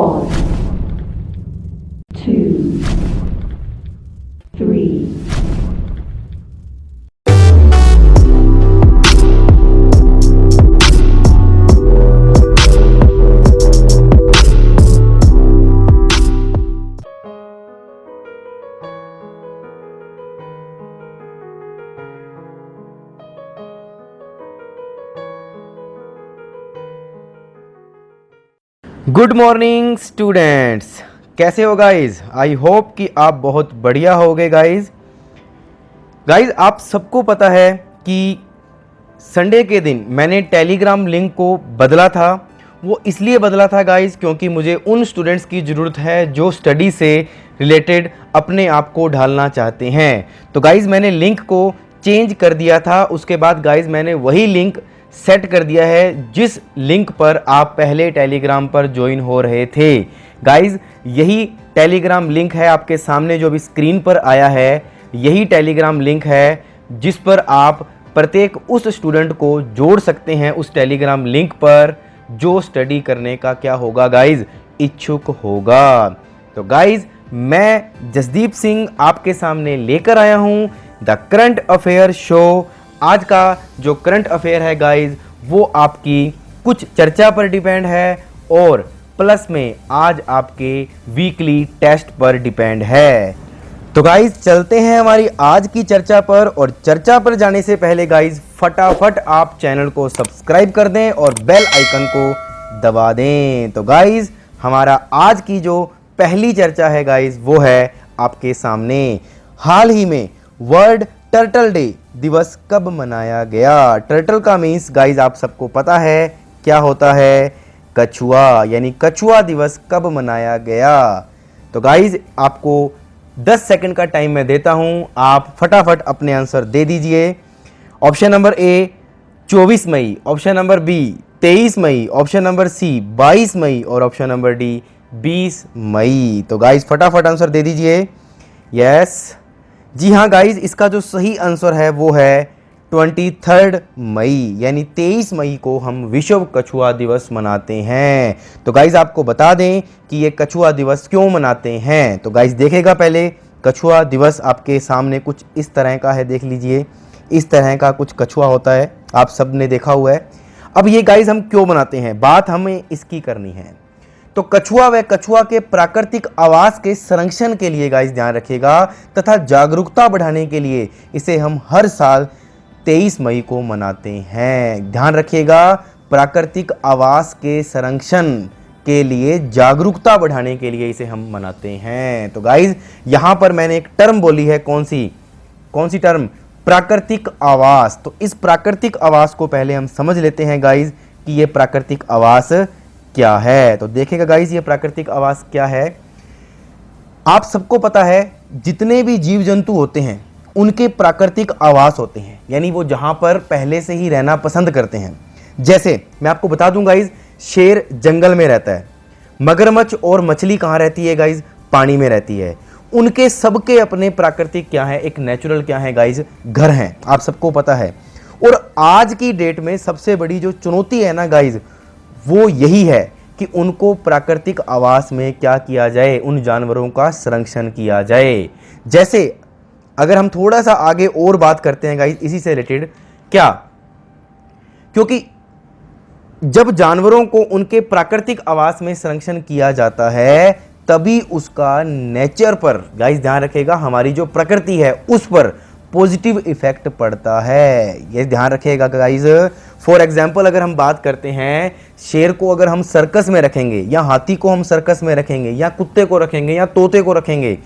One, two, three. Good morning students, कैसे हो guys. I hope कि आप बहुत बढ़िया होगे गाइज। आप सबको पता है कि संडे के दिन मैंने टेलीग्राम लिंक को बदला था। वो इसलिए बदला था गाइज क्योंकि मुझे उन स्टूडेंट्स की ज़रूरत है जो स्टडी से रिलेटेड अपने आप को ढालना चाहते हैं। तो गाइज मैंने लिंक को चेंज कर दिया था। उसके बाद गाइज मैंने वही लिंक सेट कर दिया है जिस लिंक पर आप पहले टेलीग्राम पर ज्वाइन हो रहे थे। गाइज यही टेलीग्राम लिंक है आपके सामने जो अभी स्क्रीन पर आया है। यही टेलीग्राम लिंक है जिस पर आप प्रत्येक उस स्टूडेंट को जोड़ सकते हैं उस टेलीग्राम लिंक पर जो स्टडी करने का क्या होगा गाइज, इच्छुक होगा। तो गाइज मैं जसदीप सिंह आपके सामने लेकर आया हूं द करंट अफेयर शो। आज का जो करंट अफेयर है गाइज वो आपकी कुछ चर्चा पर डिपेंड है और प्लस में आज आपके वीकली टेस्ट पर डिपेंड है। तो गाइज चलते हैं हमारी आज की चर्चा पर। और चर्चा पर जाने से पहले गाइज फटाफट आप चैनल को सब्सक्राइब कर दें और बेल आइकन को दबा दें। तो गाइज हमारा आज की जो पहली चर्चा है गाइज वो है आपके सामने। हाल ही में वर्ल्ड टर्टल डे दिवस कब मनाया गया। टर्टल का मीन्स गाइज आप सबको पता है क्या होता है, कछुआ, यानी कछुआ दिवस कब मनाया गया। तो गाइज आपको 10 सेकंड का टाइम मैं देता हूं, आप फटाफट अपने आंसर दे दीजिए। ऑप्शन नंबर ए 24 मई, ऑप्शन नंबर बी 23 मई, ऑप्शन नंबर सी 22 मई और ऑप्शन नंबर डी 20 मई। तो गाइज फटाफट आंसर दे दीजिए। यस, जी हाँ गाइज, इसका जो सही आंसर है वो है 23 मई, यानी 23 मई को हम विश्व कछुआ दिवस मनाते हैं। तो गाइज आपको बता दें कि ये कछुआ दिवस क्यों मनाते हैं। तो गाइज देखेगा पहले कछुआ दिवस आपके सामने कुछ इस तरह का है, देख लीजिए इस तरह का कुछ कछुआ होता है, आप सब ने देखा हुआ है। अब ये गाइज हम क्यों मनाते हैं, बात हमें इसकी करनी है। तो कछुआ व कछुआ के प्राकृतिक आवास के संरक्षण के लिए गाइस ध्यान रखिएगा तथा जागरूकता बढ़ाने के लिए इसे हम हर साल 23 मई को मनाते हैं। ध्यान रखिएगा, प्राकृतिक आवास के संरक्षण के लिए जागरूकता बढ़ाने के लिए इसे हम मनाते हैं। तो गाइस यहां पर मैंने एक टर्म बोली है, कौन सी टर्म, प्राकृतिक आवास। तो इस प्राकृतिक आवास को पहले हम समझ लेते हैं गाइस कि ये प्राकृतिक आवास क्या है। तो देखिएगा गाइस ये प्राकृतिक आवास क्या है। आप सबको पता है जितने भी जीव जंतु होते हैं उनके प्राकृतिक आवास होते हैं, यानी वो जहां पर पहले से ही रहना पसंद करते हैं। जैसे मैं आपको बता दूं गाइस, शेर जंगल में रहता है, मगरमच्छ और मछली कहां रहती है गाइस, पानी में रहती है। उनके सबके अपने प्राकृतिक क्या है, एक नेचुरल क्या है गाइस, घर हैं, आप सबको पता है। और आज की डेट में सबसे बड़ी जो चुनौती है ना गाइस वो यही है कि उनको प्राकृतिक आवास में क्या किया जाए, उन जानवरों का संरक्षण किया जाए। जैसे अगर हम थोड़ा सा आगे और बात करते हैं गाइस इसी से रिलेटेड, क्या, क्योंकि जब जानवरों को उनके प्राकृतिक आवास में संरक्षण किया जाता है तभी उसका नेचर पर गाइस ध्यान रखिएगा, हमारी जो प्रकृति है उस पर पॉजिटिव इफेक्ट पड़ता है। ये ध्यान रखिएगा गाइस। फॉर एग्जाम्पल अगर हम बात करते हैं, शेर को अगर हम सर्कस में रखेंगे या हाथी को हम सर्कस में रखेंगे या कुत्ते को रखेंगे या तोते को रखेंगे,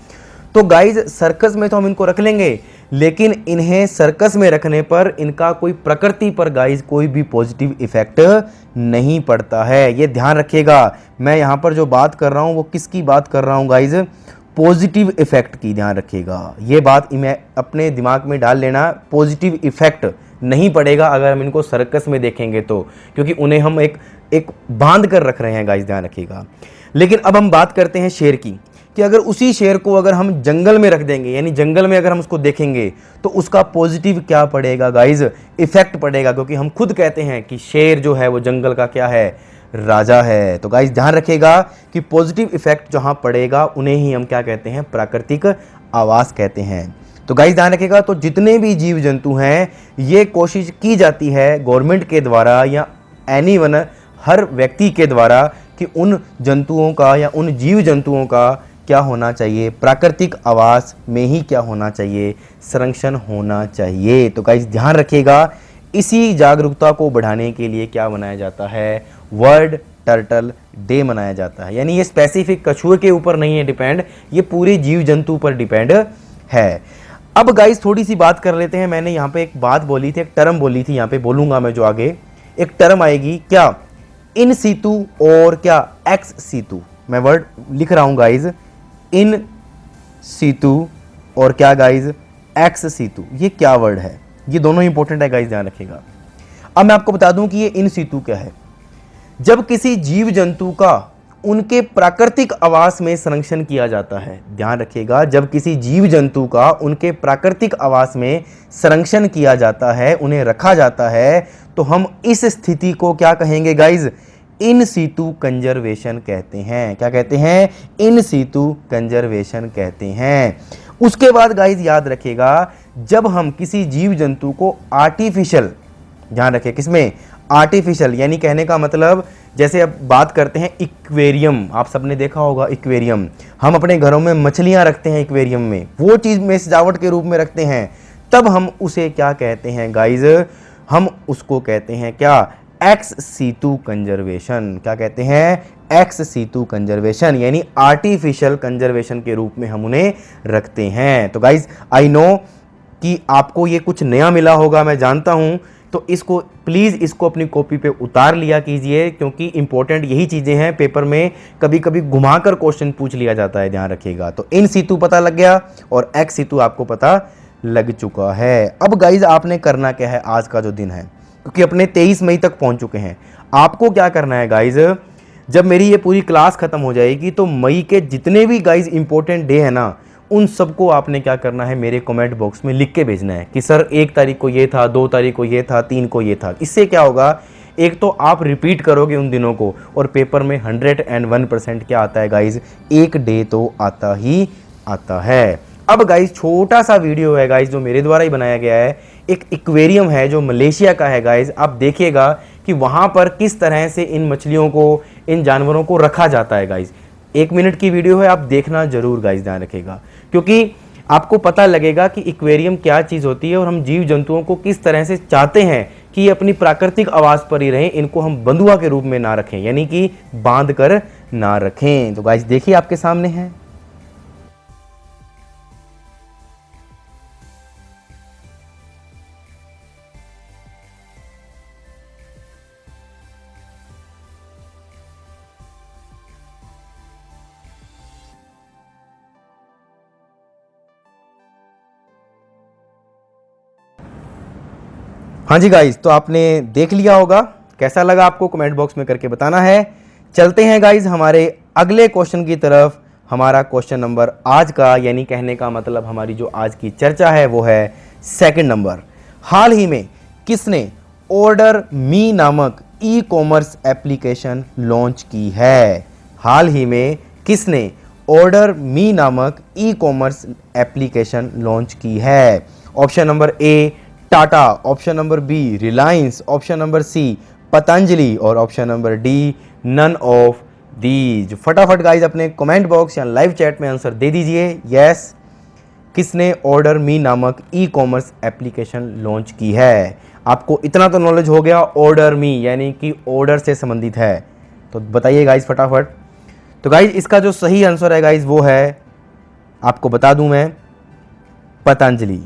तो गाइज सर्कस में तो हम इनको रख लेंगे, लेकिन इन्हें सर्कस में रखने पर इनका कोई प्रकृति पर गाइज कोई भी पॉजिटिव इफेक्ट नहीं पड़ता है। ये ध्यान रखिएगा। मैं यहाँ पर जो बात कर रहा हूँ वो किसकी बात कर रहा हूँ गाइज, पॉजिटिव इफेक्ट की। ध्यान रखिएगा, ये बात मैं अपने दिमाग में डाल लेना, पॉजिटिव इफेक्ट नहीं पड़ेगा अगर हम इनको सर्कस में देखेंगे तो, क्योंकि उन्हें हम एक बांध कर रख रहे हैं गाइज, ध्यान रखिएगा। लेकिन अब हम बात करते हैं शेर की, कि अगर उसी शेर को अगर हम जंगल में रख देंगे, यानी जंगल में अगर हम उसको देखेंगे तो उसका पॉजिटिव क्या पड़ेगा गाइज, इफेक्ट पड़ेगा। क्योंकि हम खुद कहते हैं कि शेर जो है वो जंगल का क्या है, राजा है। तो गाइस ध्यान रखिएगा कि पॉजिटिव इफेक्ट जहां पड़ेगा उन्हें ही हम क्या कहते हैं, प्राकृतिक आवास कहते हैं। तो गाइस ध्यान रखिएगा, तो जितने भी जीव जंतु हैं ये कोशिश की जाती है गवर्नमेंट के द्वारा या एनीवन, हर व्यक्ति के द्वारा, कि उन जंतुओं का या उन जीव जंतुओं का क्या होना चाहिए, प्राकृतिक आवास में ही क्या होना चाहिए, संरक्षण होना चाहिए। तो गाइस ध्यान रखिएगा, इसी जागरूकता को बढ़ाने के लिए क्या मनाया जाता है, वर्ल्ड टर्टल डे मनाया जाता है। यानी ये स्पेसिफिक कछुए के ऊपर नहीं है डिपेंड, ये पूरे जीव जंतु पर डिपेंड है। अब गाइस थोड़ी सी बात कर लेते हैं, मैंने यहाँ पे एक बात बोली थी, एक टर्म बोली थी, यहाँ पे बोलूंगा मैं जो आगे एक टर्म आएगी, क्या, इन सीतु और क्या एक्स सीतु। मैं वर्ड लिख रहा हूं गाइज, इन सीतु और क्या गाइज, एक्स सीतु। ये क्या वर्ड है, ये दोनों इंपॉर्टेंट है गाइज, ध्यान रखिएगा। अब मैं आपको बता दूं कि ये इन सीतु क्या है। जब किसी जीव जंतु का उनके प्राकृतिक आवास में संरक्षण किया जाता है, ध्यान रखिएगा, जब किसी जीव जंतु का उनके प्राकृतिक आवास में संरक्षण किया जाता है, उन्हें रखा जाता है, तो हम इस स्थिति को क्या कहेंगे गाइज, इन सीतु कंजर्वेशन कहते हैं। क्या कहते हैं, इन सीतु कंजर्वेशन कहते हैं। उसके बाद गाइज याद रखिएगा, जब हम किसी जीव जंतु को आर्टिफिशियल, ध्यान रखिए किसमें, आर्टिफिशियल, यानी कहने का मतलब जैसे अब बात करते हैं इक्वेरियम, आप सबने देखा होगा इक्वेरियम, हम अपने घरों में मछलियां रखते हैं इक्वेरियम में, वो चीज में सजावट के रूप में रखते हैं, तब हम उसे क्या कहते हैं गाइज, हम उसको कहते हैं क्या, एक्स सीतु कंजर्वेशन। क्या कहते हैं, एक्स सीतु कंजर्वेशन, यानी आर्टिफिशियल कंजर्वेशन के रूप में हम उन्हें रखते हैं। तो गाइज आई नो कि आपको ये कुछ नया मिला होगा, मैं जानता हूं, तो इसको प्लीज़ इसको अपनी कॉपी पे उतार लिया कीजिए, क्योंकि इंपॉर्टेंट यही चीज़ें हैं, पेपर में कभी कभी घुमाकर क्वेश्चन पूछ लिया जाता है, ध्यान रखिएगा। तो इन सीतु पता लग गया और एक्स सीतु आपको पता लग चुका है। अब गाइज आपने करना क्या है आज का जो दिन है, क्योंकि अपने 23 मई तक पहुंच चुके हैं, आपको क्या करना है गाइज, जब मेरी ये पूरी क्लास खत्म हो जाएगी तो मई के जितने भी गाइज इंपॉर्टेंट डे है ना, उन सबको आपने क्या करना है, मेरे कमेंट बॉक्स में लिख के भेजना है कि सर 1 तारीख को ये था, 2 तारीख को ये था, 3 को ये था। इससे क्या होगा, एक तो आप रिपीट करोगे उन दिनों को, और पेपर में 101% क्या आता है गाइज, एक डे तो आता ही आता है। अब गाइज छोटा सा वीडियो है गाइज जो मेरे द्वारा ही बनाया गया है, एक एक्वेरियम है जो मलेशिया का है गाइज, आप देखिएगा कि वहाँ पर किस तरह से इन मछलियों को, इन जानवरों को रखा जाता है गाइज। 1 मिनट की वीडियो है, आप देखना जरूर गाइज, ध्यान रखिएगा, क्योंकि आपको पता लगेगा कि एक्वेरियम क्या चीज़ होती है और हम जीव जंतुओं को किस तरह से चाहते हैं कि ये अपनी प्राकृतिक आवास पर ही रहें, इनको हम बंधुआ के रूप में ना रखें, यानी कि बांध कर ना रखें। तो गाइज देखिए आपके सामने है, हाँ जी गाइज, तो आपने देख लिया होगा, कैसा लगा आपको कमेंट बॉक्स में करके बताना है। चलते हैं गाइज हमारे अगले क्वेश्चन की तरफ। हमारा क्वेश्चन नंबर आज का, यानी कहने का मतलब हमारी जो आज की चर्चा है वो है 2nd नंबर। हाल ही में किसने ऑर्डर मी नामक ई कॉमर्स एप्लीकेशन लॉन्च की है? हाल ही में किसने ऑर्डर मी नामक ई कॉमर्स एप्लीकेशन लॉन्च की है? Option number A Tata, option number B Reliance, option number C Patanjali और option number D none of these. फटाफट गाइज अपने कमेंट बॉक्स या लाइव चैट में आंसर दे दीजिए। यस, किसने ऑर्डर मी नामक ई कॉमर्स एप्लीकेशन लॉन्च की है? आपको इतना तो नॉलेज हो गया, ऑर्डर मी यानी कि ऑर्डर से संबंधित है, तो बताइए गाइज फटाफट। तो गाइज इसका जो सही आंसर है गाइज वो है, आपको बता दूं मैं, पतंजलि।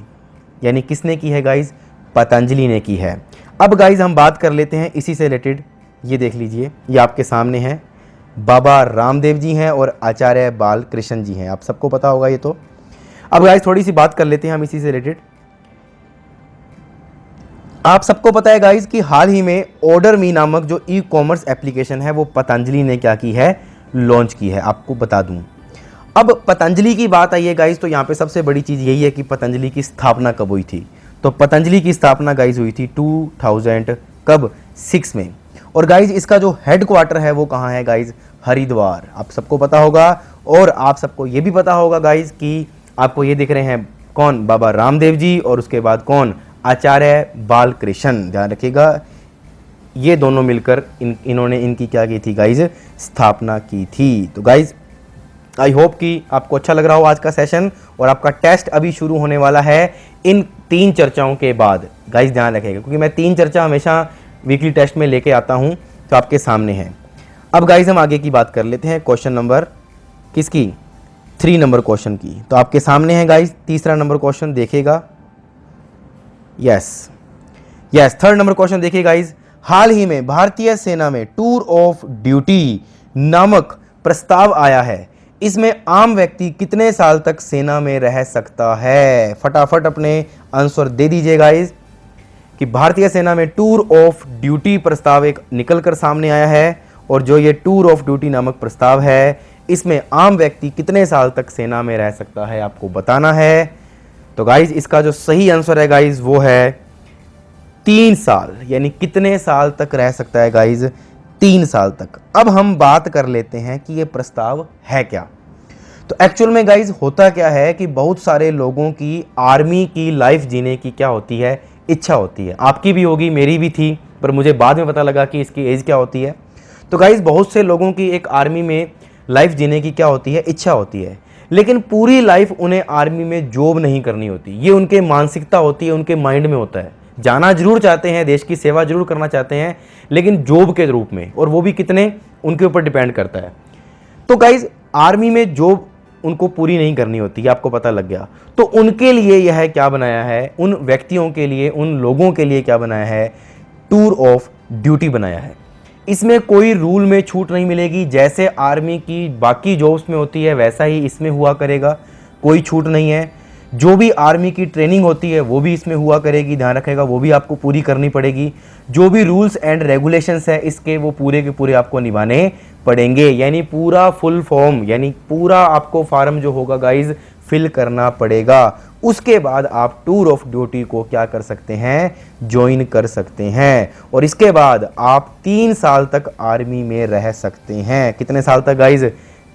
यानी किसने की है गाइज? पतंजलि ने की है। अब गाइज हम बात कर लेते हैं इसी से रिलेटेड। ये देख लीजिए, ये आपके सामने है, बाबा रामदेव जी हैं और आचार्य बालकृष्ण जी हैं, आप सबको पता होगा ये तो। अब गाइज थोड़ी सी बात कर लेते हैं हम इसी से रिलेटेड। आप सबको पता है गाइज कि हाल ही में ऑर्डर मी नामक जो ई कॉमर्स एप्लीकेशन है वो पतंजलि ने क्या की है? लॉन्च की है। आपको बता दूं, अब पतंजलि की बात आई है गाइज, तो यहाँ पे सबसे बड़ी चीज़ यही है कि पतंजलि की स्थापना कब हुई थी। तो पतंजलि की स्थापना गाइज हुई थी 2000 कब? 6 में। और गाइज इसका जो हेड क्वार्टर है वो कहाँ है गाइज, हरिद्वार, आप सबको पता होगा। और आप सबको ये भी पता होगा गाइज कि आपको ये दिख रहे हैं कौन, बाबा रामदेव जी, और उसके बाद कौन, आचार्य बालकृष्ण, ध्यान रखिएगा, ये दोनों मिलकर इन्होंने इनकी क्या की थी गाइज, स्थापना की थी। तो गाइज आई होप कि आपको अच्छा लग रहा हो आज का सेशन, और आपका टेस्ट अभी शुरू होने वाला है इन 3 चर्चाओं के बाद। गाइज ध्यान रखिएगा, क्योंकि मैं 3 चर्चा हमेशा वीकली टेस्ट में लेके आता हूं, तो आपके सामने है। अब गाइज हम आगे की बात कर लेते हैं, क्वेश्चन नंबर किसकी, 3 नंबर क्वेश्चन की। तो आपके सामने है गाइज तीसरा नंबर क्वेश्चन, देखिएगा। यस, 3rd नंबर क्वेश्चन देखिए गाइज। हाल ही में भारतीय सेना में टूर ऑफ ड्यूटी नामक प्रस्ताव आया है, इसमें आम व्यक्ति कितने साल तक सेना में रह सकता है? फटाफट अपने आंसर दे दीजिए गाइज, कि भारतीय सेना में टूर ऑफ ड्यूटी प्रस्ताव एक निकल कर सामने आया है, और जो ये टूर ऑफ ड्यूटी नामक प्रस्ताव है, इसमें आम व्यक्ति कितने साल तक सेना में रह सकता है, आपको बताना है। तो गाइज इसका जो सही आंसर है गाइज वो है 3 साल, यानी कितने साल तक रह सकता है गाइज, 3 साल तक। अब हम बात कर लेते हैं कि ये प्रस्ताव है क्या। तो एक्चुअल में गाइज होता क्या है कि बहुत सारे लोगों की आर्मी की लाइफ जीने की क्या होती है, इच्छा होती है। आपकी भी होगी, मेरी भी थी, पर मुझे बाद में पता लगा कि इसकी एज क्या होती है। तो गाइज बहुत से लोगों की एक आर्मी में लाइफ जीने की क्या होती है, इच्छा होती है, लेकिन पूरी लाइफ उन्हें आर्मी में जॉब नहीं करनी होती। ये उनके मानसिकता होती है, उनके माइंड में होता है। जाना जरूर चाहते हैं, देश की सेवा जरूर करना चाहते हैं, लेकिन जॉब के रूप में, और वो भी कितने, उनके ऊपर डिपेंड करता है। तो गाइज आर्मी में जॉब उनको पूरी नहीं करनी होती है, आपको पता लग गया। तो उनके लिए यह क्या बनाया है, उन व्यक्तियों के लिए, उन लोगों के लिए क्या बनाया है, टूर ऑफ ड्यूटी बनाया है। इसमें कोई रूल में छूट नहीं मिलेगी, जैसे आर्मी की बाकी जॉब्स में होती है वैसा ही इसमें हुआ करेगा, कोई छूट नहीं है। जो भी आर्मी की ट्रेनिंग होती है वो भी इसमें हुआ करेगी, ध्यान रखेगा, वो भी आपको पूरी करनी पड़ेगी। जो भी रूल्स एंड रेगुलेशंस है इसके, वो पूरे के पूरे आपको निभाने पड़ेंगे, यानी पूरा फुल फॉर्म, यानी पूरा आपको फार्म जो होगा गाइज फिल करना पड़ेगा। उसके बाद आप टूर ऑफ ड्यूटी को क्या कर सकते हैं, ज्वाइन कर सकते हैं, और इसके बाद आप 3 साल तक आर्मी में रह सकते हैं। कितने साल तक गाइज,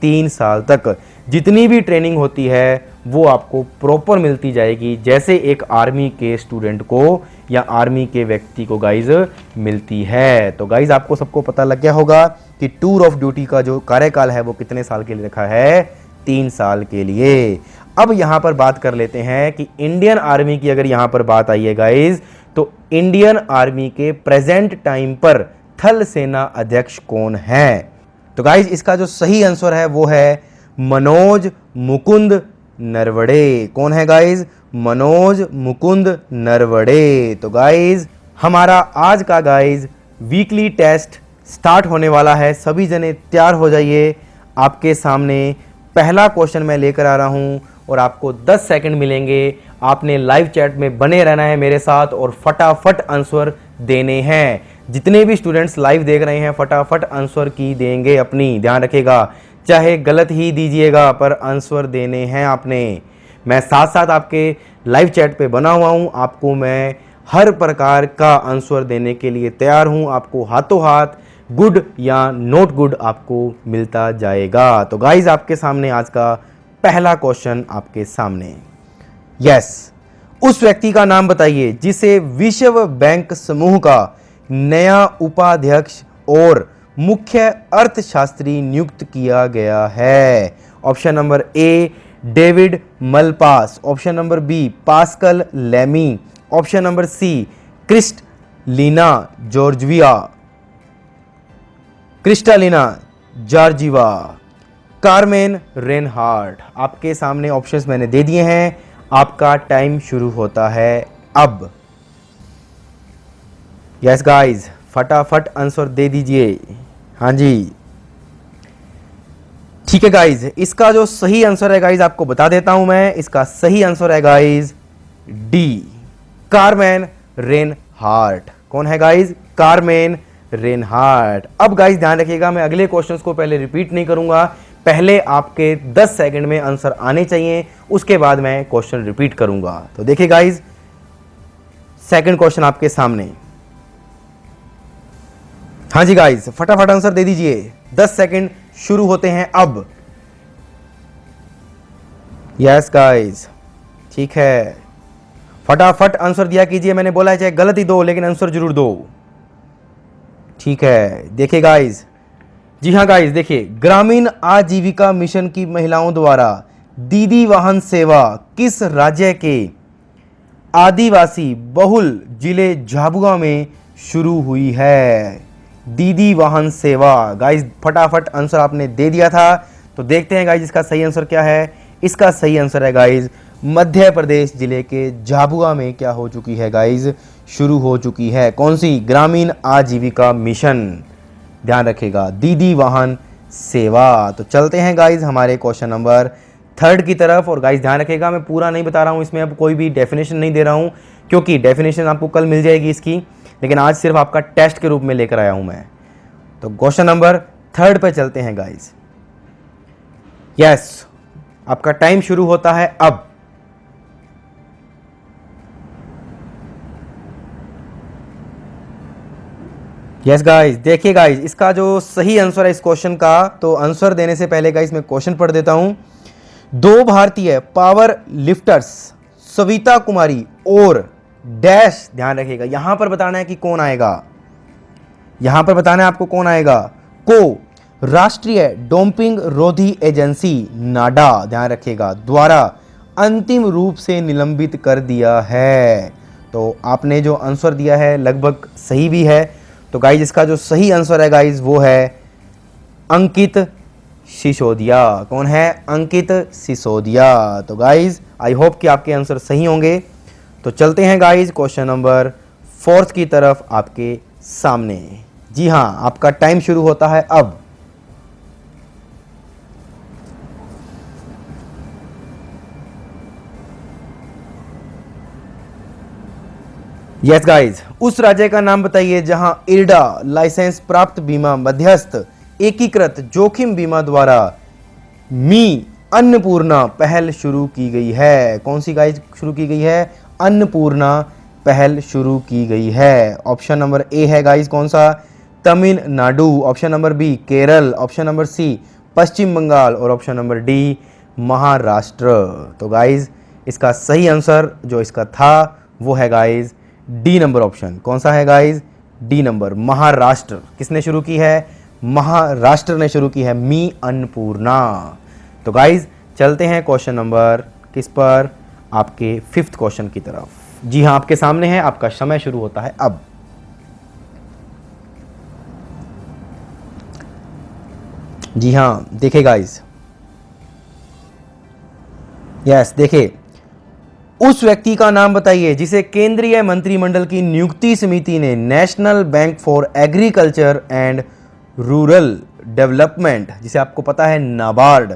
3 साल तक। जितनी भी ट्रेनिंग होती है वो आपको प्रॉपर मिलती जाएगी, जैसे एक आर्मी के स्टूडेंट को या आर्मी के व्यक्ति को गाइज मिलती है। तो गाइज आपको सबको पता लग गया होगा कि टूर ऑफ ड्यूटी का जो कार्यकाल है वो कितने साल के लिए रखा है, 3 साल के लिए। अब यहां पर बात कर लेते हैं कि इंडियन आर्मी की अगर यहां पर बात आई है गाइज, तो इंडियन आर्मी के प्रेजेंट टाइम पर थल सेना अध्यक्ष कौन है? तो गाइज इसका जो सही आंसर है वो है मनोज मुकुंद नरवड़े। कौन है गाइज? मनोज मुकुंद नरवड़े। तो गाइज हमारा आज का गाइज वीकली टेस्ट स्टार्ट होने वाला है, सभी जने तैयार हो जाइए। आपके सामने पहला क्वेश्चन मैं लेकर आ रहा हूं, और आपको 10 सेकंड मिलेंगे। आपने लाइव चैट में बने रहना है मेरे साथ, और फटाफट आंसर देने हैं। जितने भी स्टूडेंट्स लाइव देख रहे हैं फटाफट आंसर की देंगे अपनी, ध्यान रखिएगा, चाहे गलत ही दीजिएगा पर आंसर देने हैं आपने। मैं साथ साथ आपके लाइव चैट पे बना हुआ हूं, आपको मैं हर प्रकार का आंसर देने के लिए तैयार हूं। आपको हाथों हाथ गुड या नॉट गुड आपको मिलता जाएगा। तो गाइज आपके सामने आज का पहला क्वेश्चन आपके सामने। यस, उस व्यक्ति का नाम बताइए जिसे विश्व बैंक समूह का नया उपाध्यक्ष और मुख्य अर्थशास्त्री नियुक्त किया गया है। Option number A David Malpass, option number B Pascal Lamy, option number C Kristalina Georgieva, Carmen Reinhart. आपके सामने ऑप्शंस मैंने दे दिए हैं, आपका टाइम शुरू होता है अब। यस गाइज फटाफट आंसर दे दीजिए। हाँ जी ठीक है गाइज, इसका जो सही आंसर है गाइज आपको बता देता हूं मैं। इसका सही आंसर है गाइज डी, कार्मेन रेनहार्ट। कौन है गाइज? Carmen Reinhart. अब गाइज ध्यान रखिएगा, मैं अगले क्वेश्चंस को पहले रिपीट नहीं करूंगा, पहले आपके 10 सेकंड में आंसर आने चाहिए, उसके बाद मैं क्वेश्चन रिपीट करूंगा। तो देखिए गाइज सेकंड क्वेश्चन आपके सामने। हाँ जी गाइस, फटाफट आंसर दे दीजिए, 10 सेकंड शुरू होते हैं अब। यस गाइस, ठीक है, फटाफट आंसर दिया कीजिए। मैंने बोला है चाहे गलत ही दो लेकिन आंसर जरूर दो। ठीक है, देखिए गाइस, जी हाँ गाइस, देखिए, ग्रामीण आजीविका मिशन की महिलाओं द्वारा दीदी वाहन सेवा किस राज्य के आदिवासी बहुल जिले झाबुआ में शुरू हुई है? दीदी वाहन सेवा। गाइस फटाफट आंसर आपने दे दिया था, तो देखते हैं गाइस इसका सही आंसर क्या है। इसका सही आंसर है गाइस मध्य प्रदेश जिले के झाबुआ में क्या हो चुकी है गाइस, शुरू हो चुकी है। कौन सी? ग्रामीण आजीविका मिशन। ध्यान रखिएगा, दीदी वाहन सेवा। तो चलते हैं गाइस हमारे क्वेश्चन नंबर 3 की तरफ। और गाइस ध्यान रखिएगा, मैं पूरा नहीं बता रहा हूँ इसमें, अब कोई भी डेफिनेशन नहीं दे रहा हूँ क्योंकि डेफिनेशन आपको कल मिल जाएगी इसकी, लेकिन आज सिर्फ आपका टेस्ट के रूप में लेकर आया हूँ मैं। तो क्वेश्चन नंबर 3 पे चलते हैं गाइस। यस, आपका टाइम शुरू होता है अब। यस गाइस, देखिए गाइस, इसका जो सही आंसर है इस क्वेश्चन का, तो आंसर देने से पहले गाइस मैं क्वेश्चन पढ़ देता हूं। 2 भारतीय पावर लिफ्टर्स सविता कुमारी और डैश, ध्यान रखिएगा यहां पर बताना है कि कौन आएगा, यहां पर बताना है आपको कौन आएगा, को राष्ट्रीय डोपिंग रोधी एजेंसी नाडा, ध्यान रखिएगा, द्वारा अंतिम रूप से निलंबित कर दिया है। तो आपने जो आंसर दिया है लगभग सही भी है। तो गाइज इसका जो सही आंसर है गाइज वो है अंकित सिसोदिया। कौन है? अंकित सिसोदिया। तो गाइज आई होप कि आपके आंसर सही होंगे। तो चलते हैं गाइज क्वेश्चन नंबर 4 की तरफ आपके सामने। जी हाँ, आपका टाइम शुरू होता है अब। यस गाइज, उस राज्य का नाम बताइए जहां इरडा लाइसेंस प्राप्त बीमा मध्यस्थ एकीकृत जोखिम बीमा द्वारा मी अन्नपूर्णा पहल शुरू की गई है। कौन सी गाइज शुरू की गई है? अन्नपूर्णा पहल शुरू की गई है। ऑप्शन नंबर ए है गाइज कौन सा? Tamil Nadu. Option number B Kerala. Option number सी पश्चिम बंगाल। और ऑप्शन नंबर डी महाराष्ट्र। तो गाइज इसका सही आंसर जो इसका था वो है गाइज डी नंबर ऑप्शन। कौन सा है गाइज? D number, Maharashtra. किसने शुरू की है? महाराष्ट्र ने शुरू की है मी अन्नपूर्णा। तो गाइज चलते हैं क्वेश्चन नंबर किस पर? आपके 5th क्वेश्चन की तरफ। जी हाँ, आपके सामने है, आपका समय शुरू होता है अब। जी हाँ, देखिए गाइज, यस देखिए, उस व्यक्ति का नाम बताइए जिसे केंद्रीय मंत्रिमंडल की नियुक्ति समिति ने national bank for agriculture and rural development, जिसे आपको पता है नाबार्ड,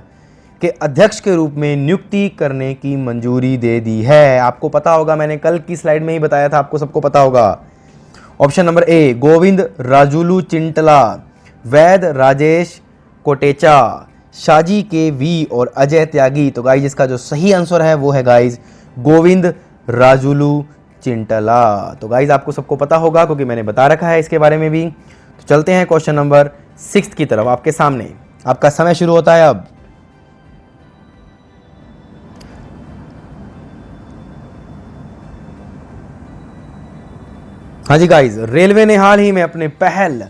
के अध्यक्ष के रूप में नियुक्ति करने की मंजूरी दे दी है। आपको पता होगा, मैंने कल की स्लाइड में ही बताया था, आपको सबको पता होगा। ऑप्शन नंबर ए गोविंद राजुलू चिंटला, वैद राजेश कोटेचा, शाजी के वी और अजय त्यागी। तो गाइज इसका जो सही आंसर है वो है गाइज गोविंद राजुलू चिंटला। तो गाइज आपको सबको पता होगा क्योंकि मैंने बता रखा है इसके बारे में भी। तो चलते हैं क्वेश्चन नंबर 6 की तरफ आपके सामने। आपका समय शुरू होता है अब। हाँ जी गाइज, रेलवे ने हाल ही में अपने पहल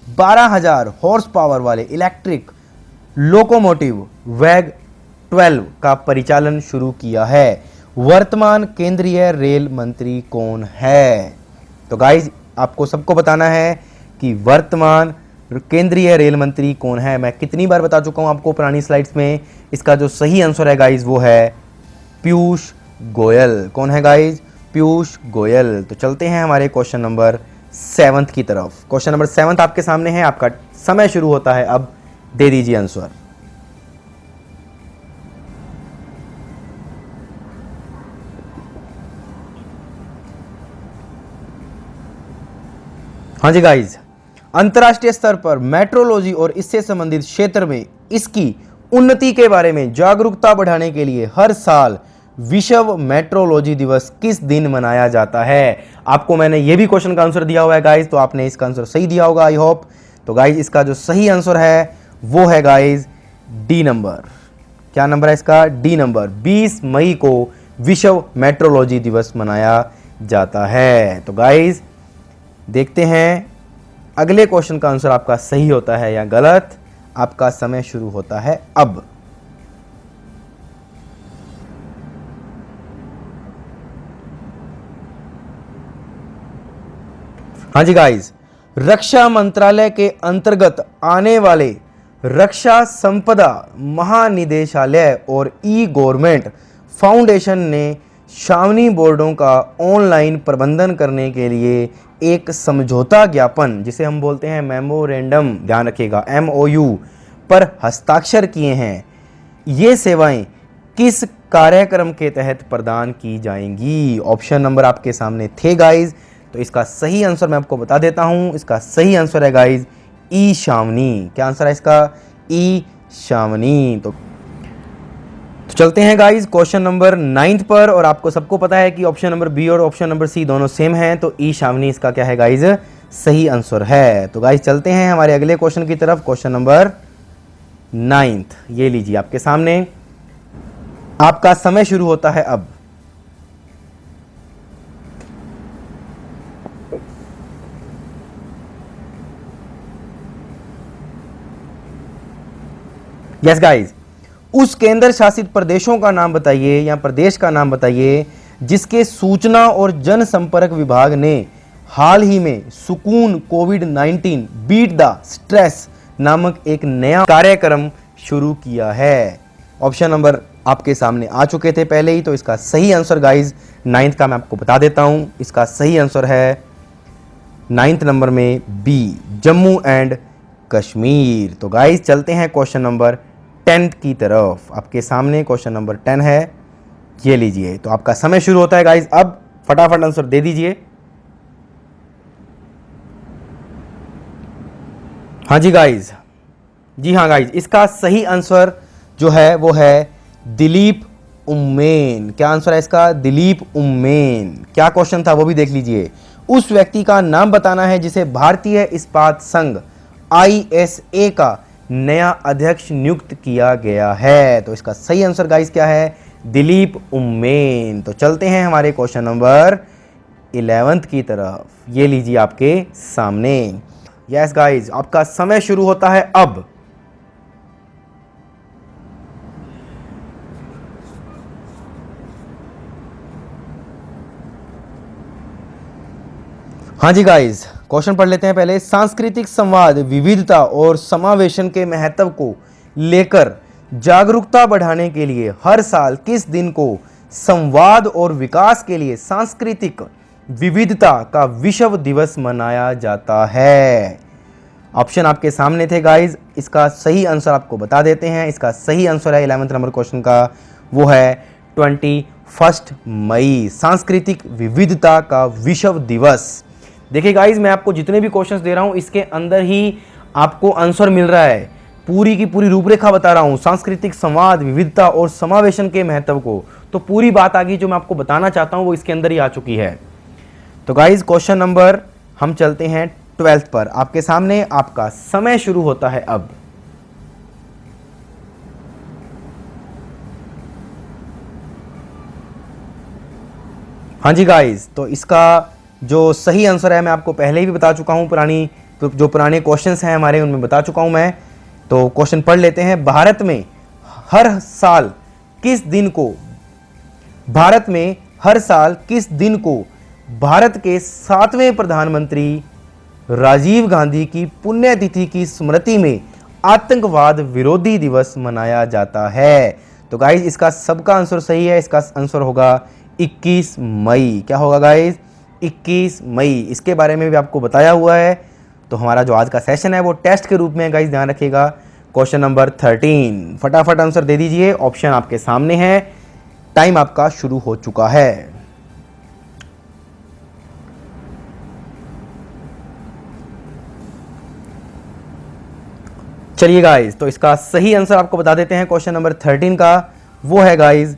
12,000 हॉर्स पावर वाले इलेक्ट्रिक लोकोमोटिव वैग 12 का परिचालन शुरू किया है। वर्तमान केंद्रीय रेल मंत्री कौन है? तो गाइज आपको सबको बताना है कि वर्तमान केंद्रीय रेल मंत्री कौन है। मैं कितनी बार बता चुका हूं आपको पुरानी स्लाइड्स में। इसका जो सही आंसर है गाइज वो है पीयूष गोयल। कौन है गाइज? पीयूष गोयल। तो चलते हैं हमारे क्वेश्चन नंबर 7 की तरफ। क्वेश्चन नंबर 7 आपके सामने है, आपका समय शुरू होता है अब। दे दीजिए आंसर। हाँ जी गाइज, अंतर्राष्ट्रीय स्तर पर मेट्रोलॉजी और इससे संबंधित क्षेत्र में इसकी उन्नति के बारे में जागरूकता बढ़ाने के लिए हर साल विश्व मेट्रोलॉजी दिवस किस दिन मनाया जाता है? आपको मैंने ये भी क्वेश्चन का आंसर दिया हुआ है गाइज, तो आपने इसका आंसर सही दिया होगा आई होप। तो गाइज इसका जो सही आंसर है वो है गाइज डी नंबर। क्या नंबर है इसका? D number. 20 मई को विश्व मेट्रोलॉजी दिवस मनाया जाता है। तो गाइज देखते हैं अगले क्वेश्चन का आंसर आपका सही होता है या गलत। आपका समय शुरू होता है अब। हाँ जी गाइज, रक्षा मंत्रालय के अंतर्गत आने वाले रक्षा संपदा महानिदेशालय और ई गवर्नमेंट फाउंडेशन ने छावनी बोर्डों का ऑनलाइन प्रबंधन करने के लिए एक समझौता ज्ञापन, जिसे हम बोलते हैं मेमोरेंडम, ध्यान रखिएगा, MOU पर हस्ताक्षर किए हैं। ये सेवाएं किस कार्यक्रम के तहत प्रदान की जाएंगी? ऑप्शन नंबर आपके सामने थे गाइज, तो इसका सही आंसर मैं आपको बता देता हूं। इसका सही आंसर है गाइज ई छावनी। क्या आंसर है इसका? ई छावनी। तो चलते हैं गाइज क्वेश्चन नंबर 9 पर। और आपको सबको पता है कि ऑप्शन नंबर बी और ऑप्शन नंबर सी दोनों सेम हैं, तो ई छावनी इसका क्या है गाइज? सही आंसर है। तो गाइज चलते हैं हमारे अगले क्वेश्चन की तरफ। क्वेश्चन नंबर 9, ये लीजिए आपके सामने। आपका समय शुरू होता है अब। यस गाइज, उस केंद्र शासित प्रदेशों का नाम बताइए या प्रदेश का नाम बताइए जिसके सूचना और जनसंपर्क विभाग ने हाल ही में सुकून कोविड-19 बीट द स्ट्रेस नामक एक नया कार्यक्रम शुरू किया है। ऑप्शन नंबर आपके सामने आ चुके थे पहले ही, तो इसका सही आंसर गाइज 9th का मैं आपको बता देता हूं। इसका सही आंसर है 9th नंबर में बी, जम्मू एंड कश्मीर। तो गाइज चलते हैं क्वेश्चन नंबर 10 की तरफ। आपके सामने क्वेश्चन नंबर 10 है, ये लीजिए। तो आपका समय शुरू होता है गाइज अब। फटाफट आंसर दे दीजिए। हाँ जी गाइज, जी हाँ गाइज, इसका सही आंसर जो है वो है दिलीप उम्मेन। क्या आंसर है इसका? दिलीप उम्मेन। क्या क्वेश्चन था वो भी देख लीजिए। उस व्यक्ति का नाम बताना है जिसे भारतीय इस्पात संघ ISA का नया अध्यक्ष नियुक्त किया गया है। तो इसका सही आंसर गाइस क्या है? दिलीप उम्मेन। तो चलते हैं हमारे क्वेश्चन नंबर 11th की तरफ। ये लीजिए आपके सामने। यस गाइस, आपका समय शुरू होता है अब। हाँ जी गाइस, क्वेश्चन पढ़ लेते हैं पहले। सांस्कृतिक संवाद, विविधता और समावेशन के महत्व को लेकर जागरूकता बढ़ाने के लिए हर साल किस दिन को संवाद और विकास के लिए सांस्कृतिक विविधता का विश्व दिवस मनाया जाता है? ऑप्शन आपके सामने थे गाइस। इसका सही आंसर आपको बता देते हैं। इसका सही आंसर है 11th नंबर क्वेश्चन का, वो है 21 मई, सांस्कृतिक विविधता का विश्व दिवस। देखिए गाइज, मैं आपको जितने भी क्वेश्चंस दे रहा हूं इसके अंदर ही आपको आंसर मिल रहा है। पूरी की पूरी रूपरेखा बता रहा हूं, सांस्कृतिक संवाद, विविधता और समावेशन के महत्व को। तो पूरी बात आ गई जो मैं आपको बताना चाहता हूं वो इसके अंदर ही आ चुकी है। तो गाइज क्वेश्चन नंबर हम चलते हैं 12th पर। आपके सामने आपका समय शुरू होता है अब। हाँ जी गाइज, तो इसका जो सही आंसर है मैं आपको पहले ही भी बता चुका हूं, जो पुराने क्वेश्चंस हैं हमारे उनमें बता चुका हूं मैं। तो क्वेश्चन पढ़ लेते हैं। भारत में हर साल किस दिन को भारत के 7वें प्रधानमंत्री राजीव गांधी की पुण्यतिथि की स्मृति में आतंकवाद विरोधी दिवस मनाया जाता है? तो गाइज इसका सबका आंसर सही है। इसका आंसर होगा 21 मई। क्या होगा गाइज? 21 मई। इसके बारे में भी आपको बताया हुआ है। तो हमारा जो आज का सेशन है वो टेस्ट के रूप में गाइस, ध्यान रखिएगा। क्वेश्चन नंबर 13, फटाफट आंसर दे दीजिए। ऑप्शन आपके सामने है, टाइम आपका शुरू हो चुका है। चलिए गाइस, तो इसका सही आंसर आपको बता देते हैं। क्वेश्चन नंबर 13 का वो है गाइस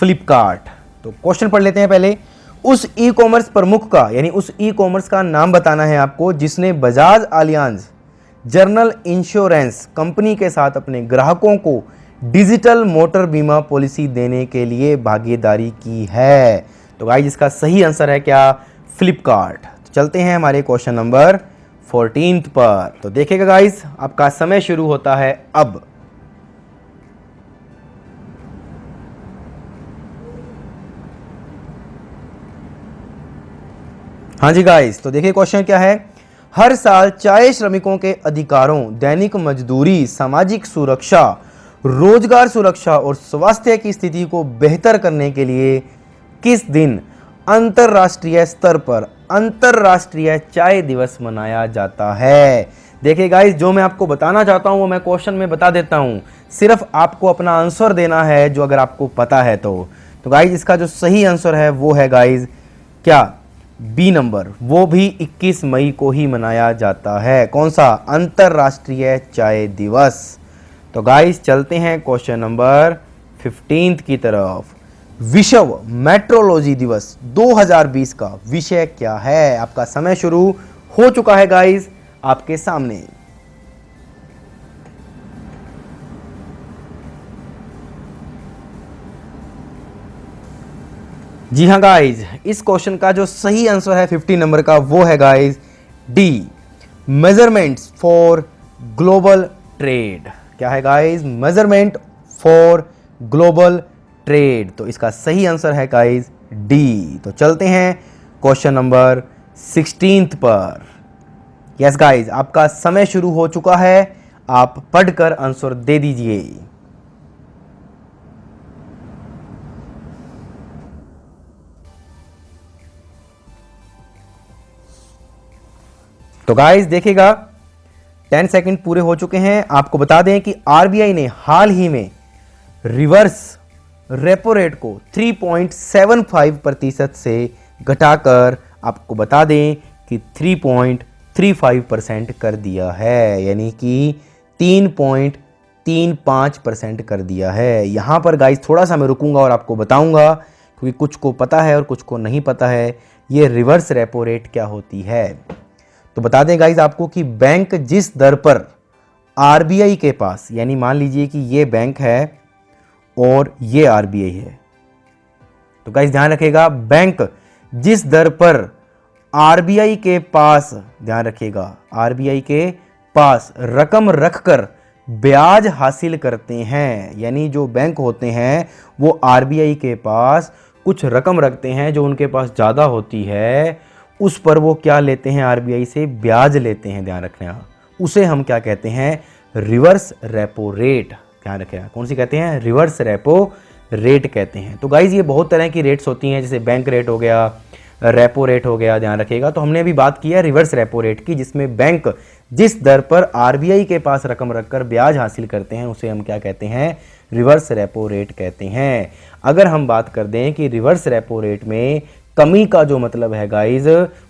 फ्लिपकार्ट। तो क्वेश्चन पढ़ लेते हैं पहले। उस ई कॉमर्स प्रमुख का यानी उस ई कॉमर्स का नाम बताना है आपको जिसने Bajaj Allianz general insurance company के साथ अपने ग्राहकों को डिजिटल मोटर बीमा पॉलिसी देने के लिए भागीदारी की है। तो गाइस इसका सही आंसर है क्या? फ्लिपकार्ट। तो चलते हैं हमारे क्वेश्चन नंबर 14 पर। तो देखिएगा गाइस, आपका समय शुरू होता है अब। हाँ जी गाइस, तो देखिए क्वेश्चन क्या है। हर साल चाय श्रमिकों के अधिकारों, दैनिक मजदूरी, सामाजिक सुरक्षा, रोजगार सुरक्षा और स्वास्थ्य की स्थिति को बेहतर करने के लिए किस दिन अंतर्राष्ट्रीय स्तर पर अंतर्राष्ट्रीय चाय दिवस मनाया जाता है? देखिए गाइस, जो मैं आपको बताना चाहता हूं वो मैं क्वेश्चन में बता देता हूं, सिर्फ आपको अपना आंसर देना है जो अगर आपको पता है तो गाइस इसका जो सही आंसर है वो है गाइस क्या? बी नंबर, वो भी 21 मई को ही मनाया जाता है। कौन सा? अंतर्राष्ट्रीय चाय दिवस। तो गाइस चलते हैं क्वेश्चन नंबर 15 की तरफ। विश्व मेट्रोलॉजी दिवस 2020 का विषय क्या है? आपका समय शुरू हो चुका है गाइस आपके सामने। जी हाँ गाइज, इस क्वेश्चन का जो सही आंसर है 50 नंबर का वो है guys D, measurements for global trade. क्या है guys? Measurement for global trade. तो इसका सही आंसर है गाइज डी। तो चलते हैं क्वेश्चन नंबर 16 पर। यस गाइज, आपका समय शुरू हो चुका है, आप पढ़कर आंसर दे दीजिए। तो गाइस देखिएगा, 10 सेकंड पूरे हो चुके हैं। आपको बता दें कि आरबीआई ने हाल ही में रिवर्स रेपो रेट को 3.75% से घटाकर आपको बता दें कि 3.35% कर दिया है, यानी कि 3.35% कर दिया है। यहां पर गाइस थोड़ा सा मैं रुकूंगा और आपको बताऊंगा, क्योंकि कुछ को पता है और कुछ को नहीं पता है ये रिवर्स रेपो रेट क्या होती है। तो बता दें गाइज आपको कि बैंक जिस दर पर आरबीआई के पास, यानी मान लीजिए कि ये बैंक है और ये आरबीआई है, तो गाइज ध्यान रखिएगा, बैंक जिस दर पर आरबीआई के पास, ध्यान रखिएगा, आरबीआई के पास रकम रखकर ब्याज हासिल करते हैं, यानी जो बैंक होते हैं वो आरबीआई के पास कुछ रकम रखते हैं जो उनके पास ज़्यादा होती है, उस पर वो क्या लेते हैं? आरबीआई से ब्याज लेते हैं। ध्यान रखना, उसे हम क्या कहते हैं? Reverse repo rate. ध्यान रखना, कौन सी कहते हैं? रिवर्स रेपो रेट कहते हैं। तो गाइज ये बहुत तरह की रेट्स होती हैं, जैसे बैंक रेट हो गया, रेपो रेट हो गया। ध्यान रखिएगा, तो हमने अभी बात की है रिवर्स रेपो रेट की, जिसमें बैंक जिस दर पर आरबीआई के पास रकम रखकर ब्याज हासिल करते हैं उसे हम क्या कहते हैं? रिवर्स रेपो रेट कहते हैं। अगर हम बात कर दें कि रिवर्स रेपो रेट में कमी का जो मतलब है गाइज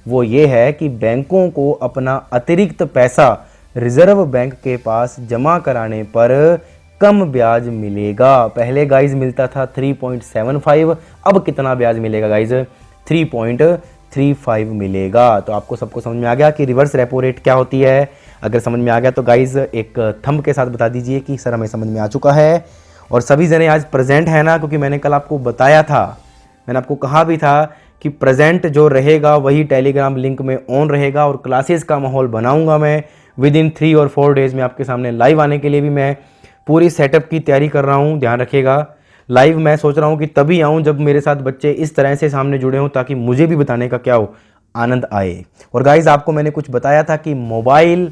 वो ये है कि बैंकों को अपना अतिरिक्त पैसा रिजर्व बैंक के पास जमा कराने पर कम ब्याज मिलेगा। पहले गाइज मिलता था 3.75, अब कितना ब्याज मिलेगा गाइज? 3.35 मिलेगा। तो आपको सबको समझ में आ गया कि रिवर्स रेपो रेट क्या होती है। अगर समझ में आ गया तो गाइज एक थंब के साथ बता दीजिए कि सर हमें समझ में आ चुका है। और सभी जने आज प्रेजेंट है ना, क्योंकि मैंने कल आपको बताया था, मैंने आपको कहा भी था कि प्रेजेंट जो रहेगा वही टेलीग्राम लिंक में ऑन रहेगा और क्लासेस का माहौल बनाऊंगा मैं। विद इन 3 और 4 डेज़ में आपके सामने लाइव आने के लिए भी मैं पूरी सेटअप की तैयारी कर रहा हूं। ध्यान रखिएगा, लाइव मैं सोच रहा हूं कि तभी आऊं जब मेरे साथ बच्चे इस तरह से सामने जुड़े हों, ताकि मुझे भी बताने का क्या हो, आनंद आए। और गाइज आपको मैंने कुछ बताया था कि मोबाइल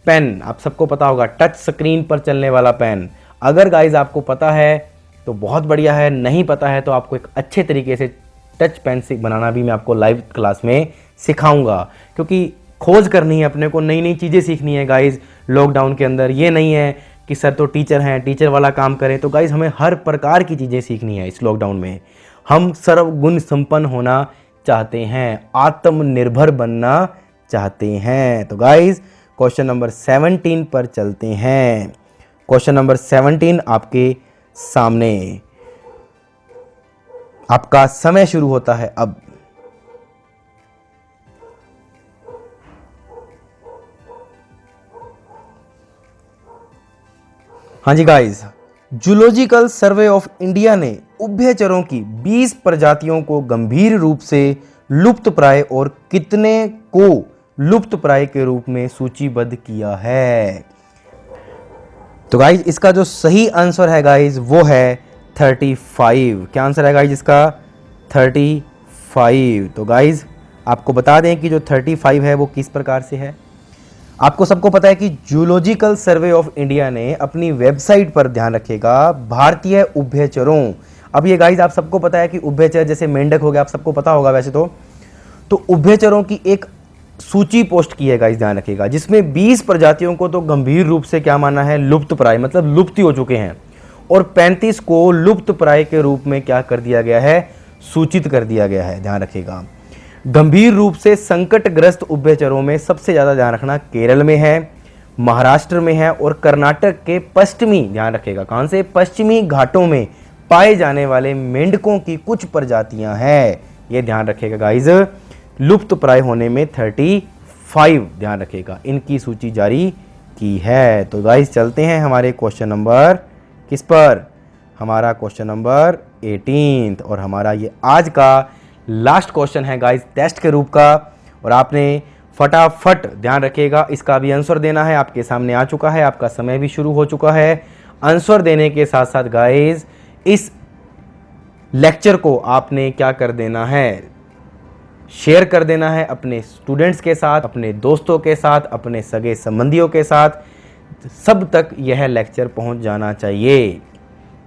पेन, आप सबको पता होगा, टच स्क्रीन पर चलने वाला पेन, अगर गाइज आपको पता है तो बहुत बढ़िया है, नहीं पता है तो आपको एक अच्छे तरीके से टच पेन से बनाना भी मैं आपको लाइव क्लास में सिखाऊंगा, क्योंकि खोज करनी है अपने को, नई नई चीज़ें सीखनी है गाइज लॉकडाउन के अंदर। ये नहीं है कि सर तो टीचर हैं, टीचर वाला काम करें, तो गाइज हमें हर प्रकार की चीज़ें सीखनी है इस लॉकडाउन में। हम सर्वगुण संपन्न होना चाहते हैं, आत्मनिर्भर बनना चाहते हैं। तो गाइज क्वेश्चन नंबर 17 पर चलते हैं। क्वेश्चन नंबर 17 आपके सामने। आपका समय शुरू होता है अब। हाँ जी guys, zoological survey of India ने उभयचरों की 20 प्रजातियों को गंभीर रूप से लुप्तप्राय और कितने को लुप्तप्राय के रूप में सूचीबद्ध किया है। तो गाइज इसका जो सही आंसर है गाइज वो है 35। क्या आंसर है गाइज इसका? 35। तो गाइज आपको बता दें कि जो 35 है वो किस प्रकार से है। आपको सबको पता है कि जूलॉजिकल सर्वे ऑफ इंडिया ने अपनी वेबसाइट पर, ध्यान रखिएगा, भारतीय उभयचरों, अब ये गाइज आप सबको पता है कि उभयचर जैसे मेंढक हो गया, आप सबको पता होगा वैसे तो उभयचरों की एक सूची पोस्ट की है गाइस, ध्यान रखिएगा, जिसमें 20 प्रजातियों को तो गंभीर रूप से क्या माना है? लुप्तप्राय, मतलब लुप्त हो चुके हैं, और 35 को लुप्तप्राय के रूप में क्या कर दिया गया है? सूचित कर दिया गया है। ध्यान रखिएगा, गंभीर रूप से संकटग्रस्त उभयचरों में सबसे ज्यादा, ध्यान रखना, केरल में है, महाराष्ट्र में है और कर्नाटक के पश्चिमी, ध्यान रखिएगा, कहां से? पश्चिमी घाटों में पाए जाने वाले मेंढकों की कुछ प्रजातियां हैं। ये ध्यान रखिएगा गाइज, लुप्त प्राय होने में 35, ध्यान रखिएगा, इनकी सूची जारी की है। तो गाइस चलते हैं हमारे क्वेश्चन नंबर किस पर? हमारा क्वेश्चन नंबर 18, और हमारा ये आज का लास्ट क्वेश्चन है गाइस टेस्ट के रूप का, और आपने फटाफट, ध्यान रखिएगा, इसका भी आंसर देना है। आपके सामने आ चुका है, आपका समय भी शुरू हो चुका है। आंसर देने के साथ साथ गाइस इस लेक्चर को आपने क्या कर देना है? शेयर कर देना है अपने स्टूडेंट्स के साथ, अपने दोस्तों के साथ, अपने सगे संबंधियों के साथ, सब तक यह लेक्चर पहुंच जाना चाहिए।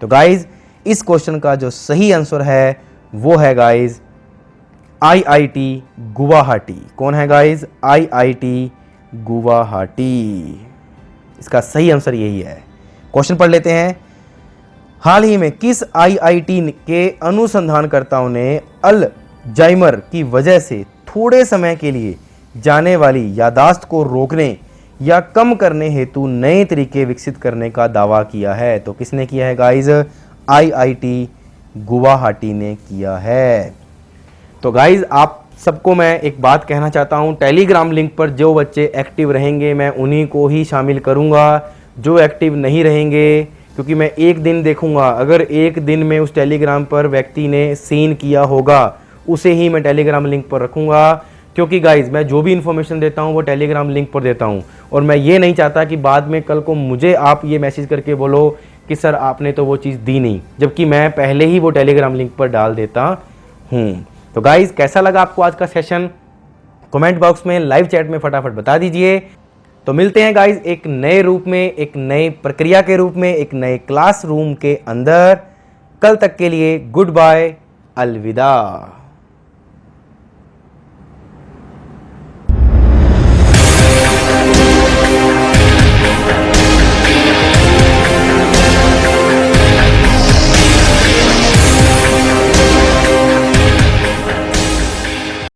तो गाइज इस क्वेश्चन का जो सही आंसर है वो है गाइज IIT गुवाहाटी। कौन है गाइज? IIT गुवाहाटी। इसका सही आंसर यही है। क्वेश्चन पढ़ लेते हैं। हाल ही में किस IIT के अनुसंधानकर्ताओं ने अल्जाइमर की वजह से थोड़े समय के लिए जाने वाली यादाश्त को रोकने या कम करने हेतु नए तरीके विकसित करने का दावा किया है? तो किसने किया है गाइज? IIT गुवाहाटी ने किया है। तो गाइज आप सबको मैं एक बात कहना चाहता हूं, टेलीग्राम लिंक पर जो बच्चे एक्टिव रहेंगे मैं उन्हीं को ही शामिल करूंगा। जो एक्टिव नहीं रहेंगे, क्योंकि मैं एक दिन देखूंगा, अगर एक दिन में उस टेलीग्राम पर व्यक्ति ने सीन किया होगा उसे ही मैं टेलीग्राम लिंक पर रखूंगा। क्योंकि गाइज मैं जो भी इन्फॉर्मेशन देता हूं वो टेलीग्राम लिंक पर देता हूं, और मैं ये नहीं चाहता कि बाद में कल को मुझे आप ये मैसेज करके बोलो कि सर आपने तो वो चीज़ दी नहीं, जबकि मैं पहले ही वो टेलीग्राम लिंक पर डाल देता हूँ। तो गाइज कैसा लगा आपको आज का सेशन? कमेंट बॉक्स में, लाइव चैट में फटाफट बता दीजिए। तो मिलते हैं गाइज एक नए रूप में, एक नई प्रक्रिया के रूप में, एक नए क्लासरूम के अंदर। कल तक के लिए गुड बाय, अलविदा।